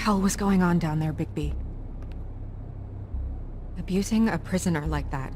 hell was going on down there, Bigby? Abusing a prisoner like that.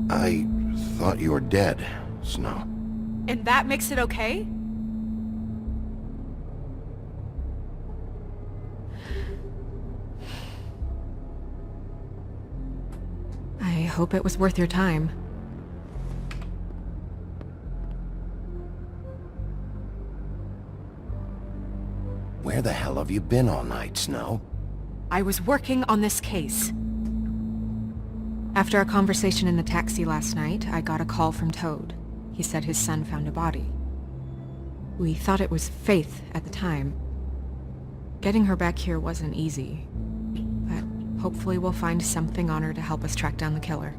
I thought you were dead, Snow. And that makes it okay? I hope it was worth your time. Where the hell have you been all night, Snow? I was working on this case. After our conversation in the taxi last night, I got a call from Toad. He said his son found a body. We thought it was Faith at the time. Getting her back here wasn't easy, but hopefully we'll find something on her to help us track down the killer.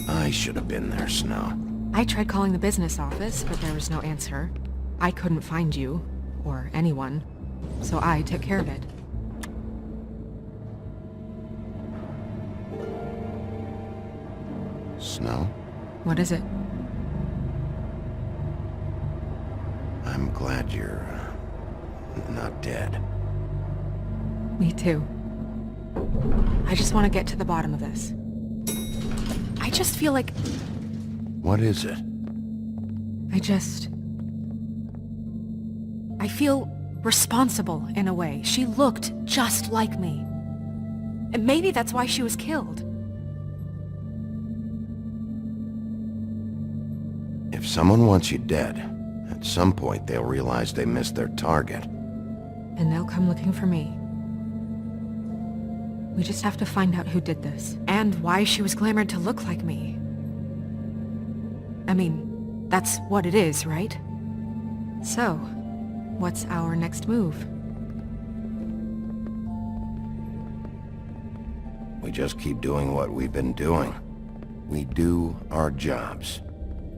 I should have been there, Snow. I tried calling the business office, but there was no answer. I couldn't find you, or anyone, so I took care of it. Snow? What is it? I'm glad you're not dead. Me too. I just want to get to the bottom of this. I just feel like... What is it? I feel responsible in a way. She looked just like me. And maybe that's why she was killed. If someone wants you dead, at some point they'll realize they missed their target. And they'll come looking for me. We just have to find out who did this, and why she was glamored to look like me. I mean, that's what it is, right? So, what's our next move? We just keep doing what we've been doing. We do our jobs.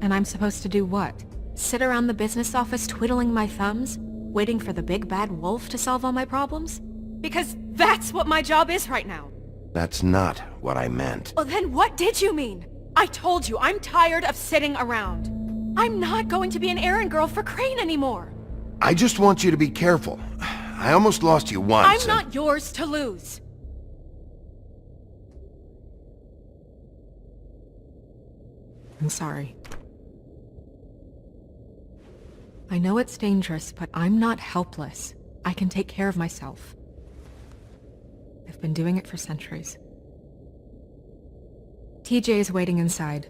And I'm supposed to do what? Sit around the business office twiddling my thumbs, waiting for the big bad wolf to solve all my problems? Because that's what my job is right now. That's not what I meant. Well, then what did you mean? I told you, I'm tired of sitting around. I'm not going to be an errand girl for Crane anymore. I just want you to be careful. I almost lost you once. I'm not yours to lose. I'm sorry. I know it's dangerous, but I'm not helpless. I can take care of myself. I've been doing it for centuries. TJ is waiting inside.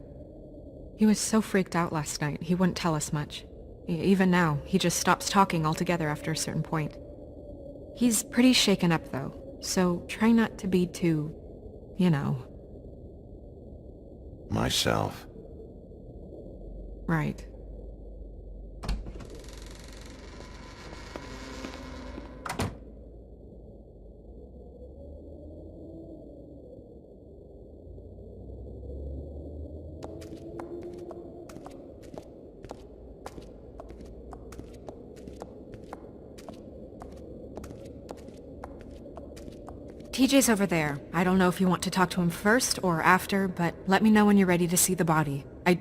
He was so freaked out last night, he wouldn't tell us much. Even now, he just stops talking altogether after a certain point. He's pretty shaken up, though, so try not to be too, you know. Myself. Right. TJ's over there. I don't know if you want to talk to him first or after, but let me know when you're ready to see the body. I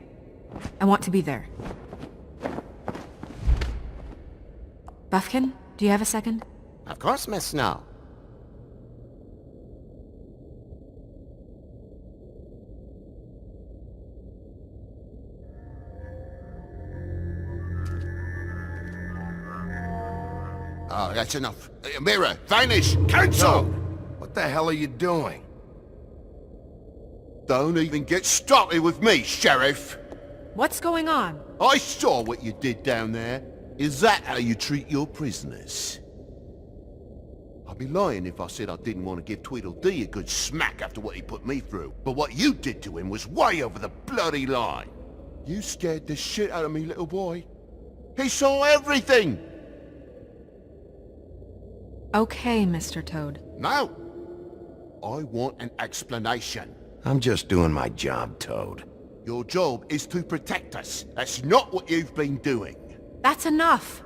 want to be there. Buffkin, do you have a second? Of course, Miss Snow. Oh, that's enough. Mirror, vanish, cancel! What the hell are you doing? Don't even get started with me, Sheriff. What's going on? I saw what you did down there. Is that how you treat your prisoners? I'd be lying if I said I didn't want to give Tweedledee a good smack after what he put me through. But what you did to him was way over the bloody line. You scared the shit out of me, little boy. He saw everything! Okay, Mr. Toad. Now, I want an explanation. I'm just doing my job, Toad. Your job is to protect us. That's not what you've been doing. That's enough!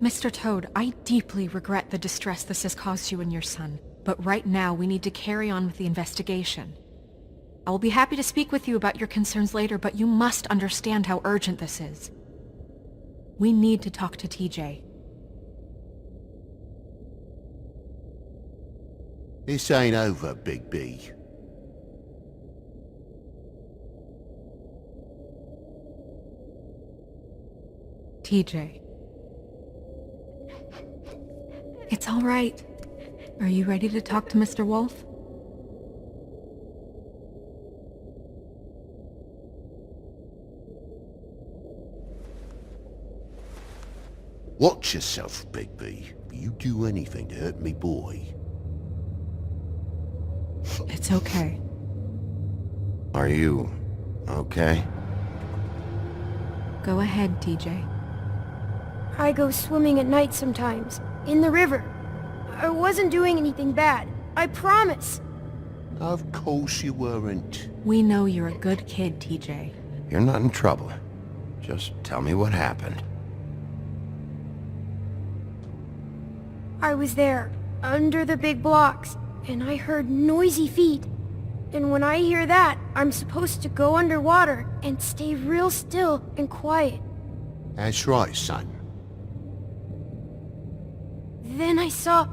Mr. Toad, I deeply regret the distress this has caused you and your son, but right now we need to carry on with the investigation. I will be happy to speak with you about your concerns later, but you must understand how urgent this is. We need to talk to TJ. This ain't over, Big B. TJ. It's all right. Are you ready to talk to Mr. Wolf? Watch yourself, Big B. You do anything to hurt me boy. It's okay. Are you okay? Go ahead, TJ. I go swimming at night sometimes, in the river. I wasn't doing anything bad, I promise. Of course you weren't. We know you're a good kid, TJ. You're not in trouble. Just tell me what happened. I was there, under the big blocks, and I heard noisy feet. And when I hear that, I'm supposed to go underwater and stay real still and quiet. That's right, son. Then I saw...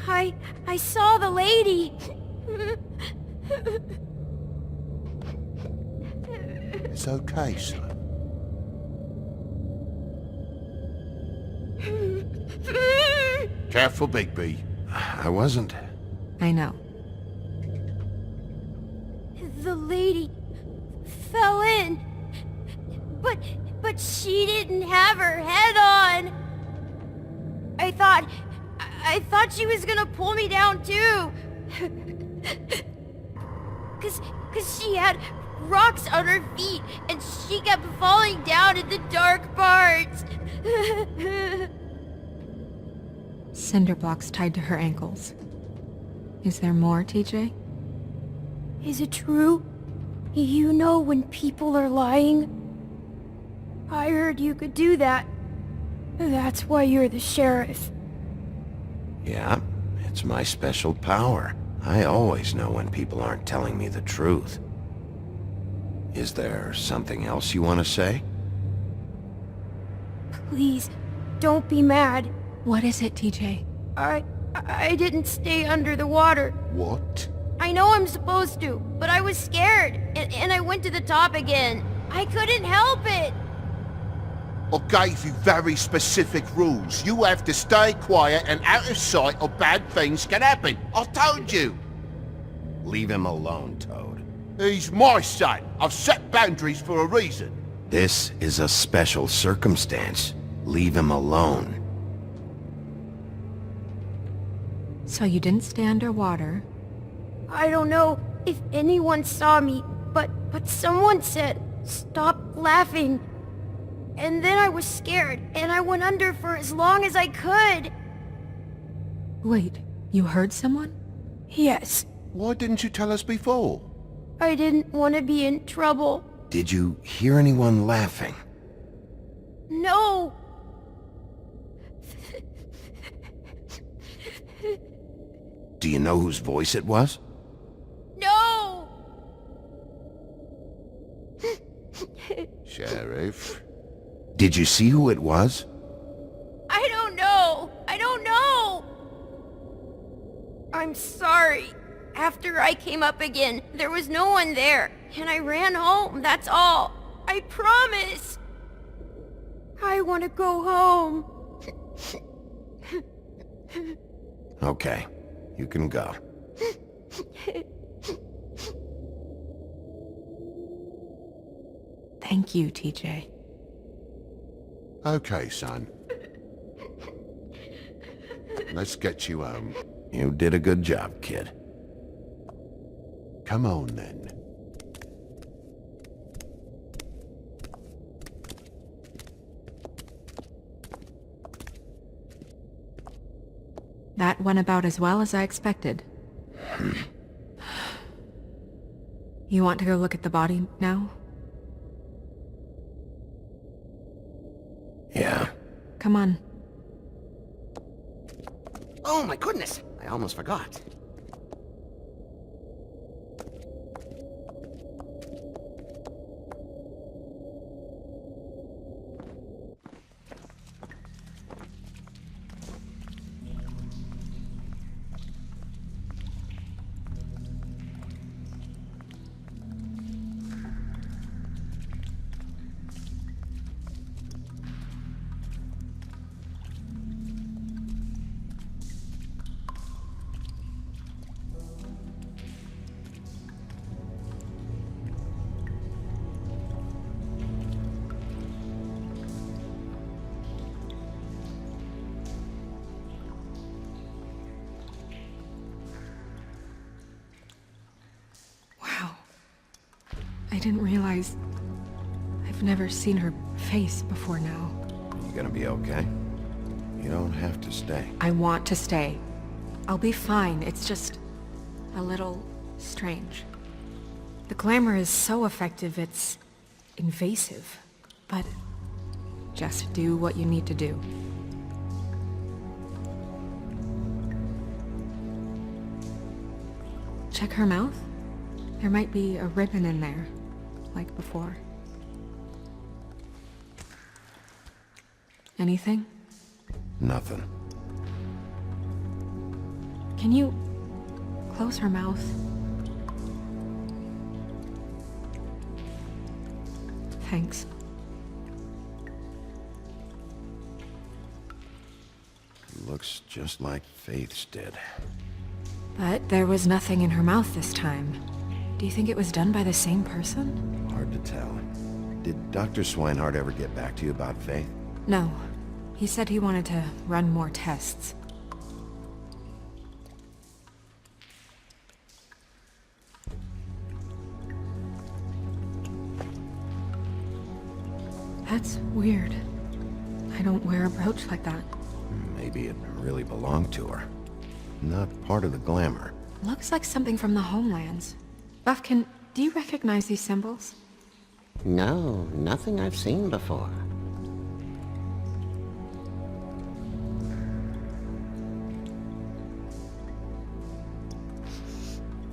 I saw the lady. It's okay, son. Careful, Big B. I wasn't. I know. The lady fell in. But she didn't have her head on. I thought she was gonna pull me down too. Cause she had rocks on her feet and she kept falling down in the dark parts. Cinder blocks tied to her ankles. Is there more, TJ? Is it true? You know when people are lying? I heard you could do that. That's why you're the sheriff. Yeah, it's my special power. I always know when people aren't telling me the truth. Is there something else you want to say? Please, don't be mad. What is it, TJ? I didn't stay under the water. What? I know I'm supposed to, but I was scared, and I went to the top again. I couldn't help it. I gave you very specific rules. You have to stay quiet and out of sight or bad things can happen. I told you. Leave him alone, Toad. He's my son. I've set boundaries for a reason. This is a special circumstance. Leave him alone. So you didn't stay underwater. I don't know if anyone saw me, but someone said, "Stop laughing." And then I was scared, and I went under for as long as I could. Wait, you heard someone? Yes, Why didn't you tell us before? I didn't want to be in trouble. Did you hear anyone laughing? No! Do you know whose voice it was? No! Sheriff? Did you see who it was? I don't know! I don't know! I'm sorry. After I came up again, there was no one there, and I ran home, that's all. I promise! I want to go home. Okay, you can go. Thank you, TJ. Okay, son. Let's get you home. You did a good job, kid. Come on, then. That went about as well as I expected. You want to go look at the body now? Yeah. Come on. Oh my goodness, I almost forgot. didn't realize... I've never seen her face before now. You gonna be okay? You don't have to stay. I want to stay. I'll be fine. It's just... a little... strange. The glamour is so effective, it's... invasive. But... just do what you need to do. Check her mouth. There might be a ribbon in there, like before. Anything? Nothing. Can you close her mouth? Thanks. Looks just like Faith's did. But there was nothing in her mouth this time. Do you think it was done by the same person? Hard to tell. Did Dr. Swinehart ever get back to you about Faith? No. He said he wanted to run more tests. That's weird. I don't wear a brooch like that. Maybe it really belonged to her. Not part of the glamour. Looks like something from the homelands. Buffkin, do you recognize these symbols? No, nothing I've seen before.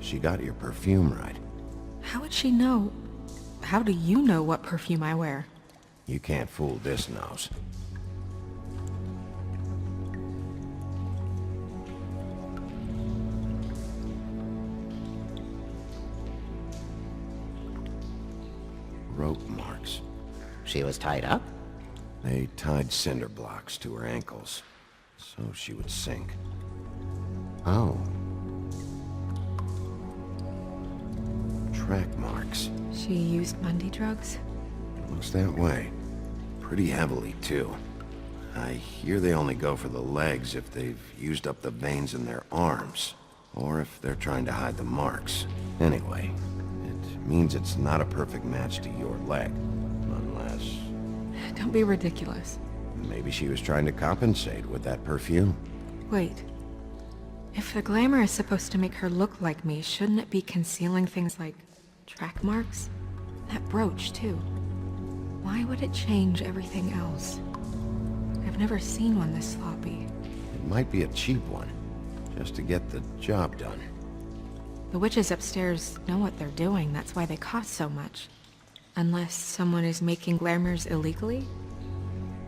She got your perfume right. How would she know? How do you know what perfume I wear? You can't fool this nose. Rope marks. She was tied up? They tied cinder blocks to her ankles, so she would sink. Oh. Track marks. She used Mundy drugs? Looks that way. Pretty heavily, too. I hear they only go for the legs if they've used up the veins in their arms, or if they're trying to hide the marks. Anyway, it means it's not a perfect match to your leg, unless... Don't be ridiculous. maybe she was trying to compensate with that perfume. Wait. If the glamour is supposed to make her look like me, shouldn't it be concealing things like track marks? That brooch, too. Why would it change everything else? I've never seen one this sloppy. It might be a cheap one, just to get the job done. The witches upstairs know what they're doing, that's why they cost so much. Unless someone is making glamours illegally?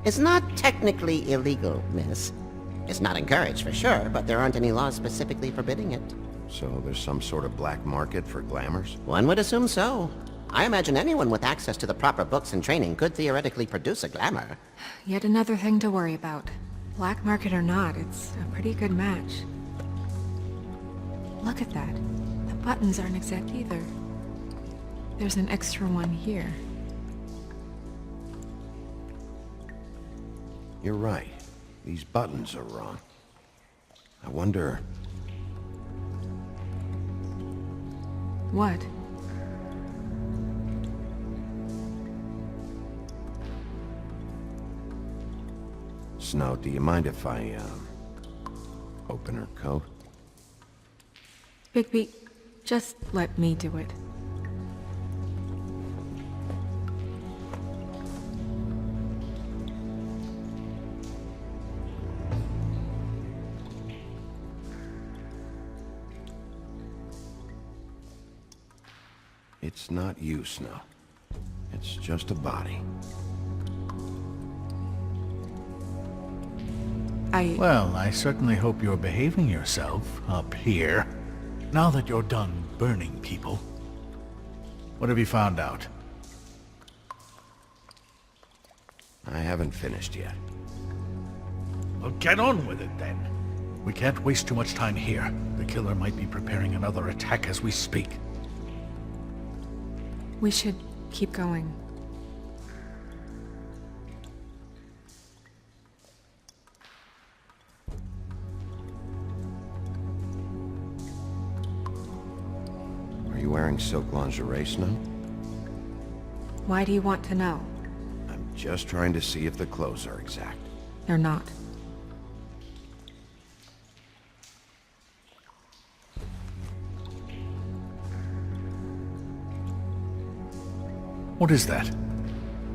It's not technically illegal, miss. It's not encouraged for sure, but there aren't any laws specifically forbidding it. So there's some sort of black market for glamours? One would assume so. I imagine anyone with access to the proper books and training could theoretically produce a glamour. Yet another thing to worry about. Black market or not, it's a pretty good match. Look at that. The buttons aren't exact either. There's an extra one here. You're right. These buttons are wrong. I wonder... What? Snow, do you mind if I, open her coat? Bigby, just let me do it. It's not you, Snow. It's just a body. Well, I certainly hope you're behaving yourself up here. Now that you're done burning people. What have you found out? I haven't finished yet. Well, get on with it then. We can't waste too much time here. The killer might be preparing another attack as we speak. We should keep going. Are you wearing silk lingerie, Snow? Why do you want to know? I'm just trying to see if the clothes are exact. They're not. What is that?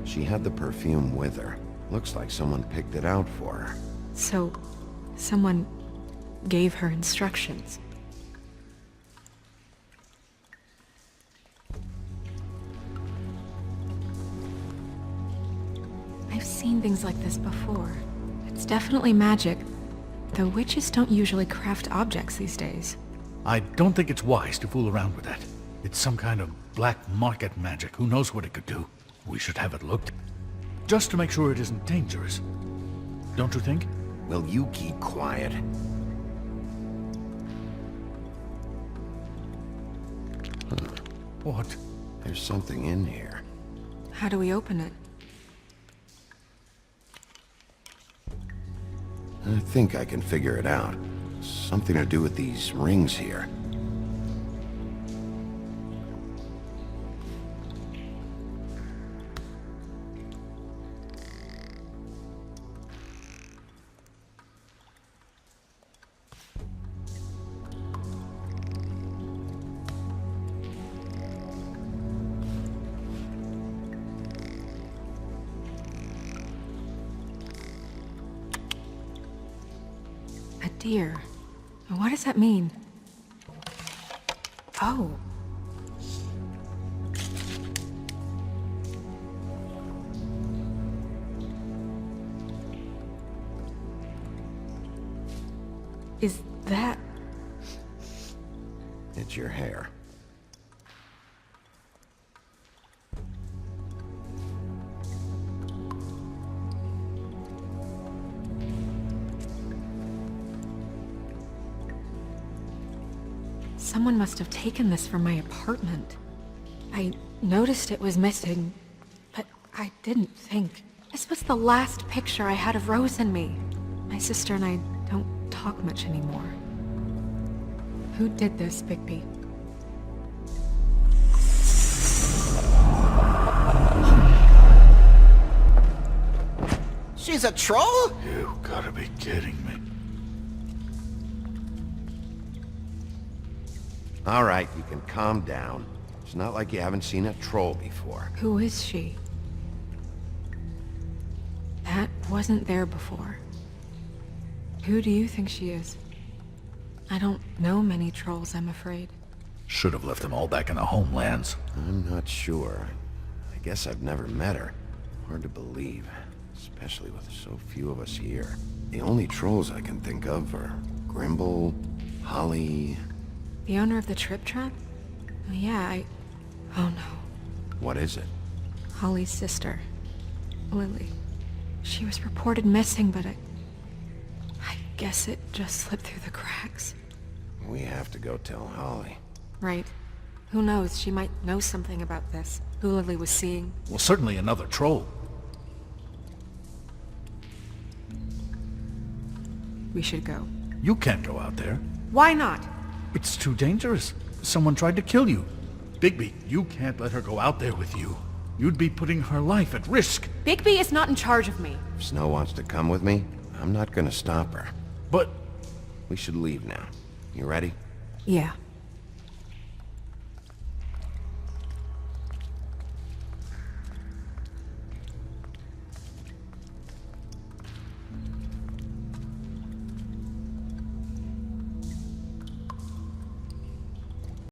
She had the perfume with her. Looks like someone picked it out for her. So, someone gave her instructions. I've seen things like this before. It's definitely magic, though witches don't usually craft objects these days. I don't think it's wise to fool around with that. It's some kind of black market magic. Who knows what it could do? We should have it looked. Just to make sure it isn't dangerous. Don't you think? Will you keep quiet? What? There's something in here. How do we open it? I think I can figure it out. Something to do with these rings here. A deer. What does that mean? Oh. Is that... It's your hair. Someone must have taken this from my apartment. I noticed it was missing, but I didn't think. This was the last picture I had of Rose and me. My sister and I don't talk much anymore. Who did this, Bigby? She's a troll? You gotta be kidding me. All right, you can calm down. It's not like you haven't seen a troll before. Who is she? That wasn't there before. Who do you think she is? I don't know many trolls, I'm afraid. Should have left them all back in the homelands. I'm not sure. I guess I've never met her. Hard to believe, especially with so few of us here. The only trolls I can think of are Grimble, Holly... The owner of the Trip Trap? Oh yeah, Oh no. What is it? Holly's sister, Lily. She was reported missing, but I guess it just slipped through the cracks. We have to go tell Holly. Right. Who knows, she might know something about this. Who Lily was seeing. Well, certainly another troll. We should go. You can't go out there. Why not? It's too dangerous. Someone tried to kill you. Bigby, you can't let her go out there with you. You'd be putting her life at risk. Bigby is not in charge of me. If Snow wants to come with me, I'm not gonna stop her. But We should leave now. You ready? Yeah.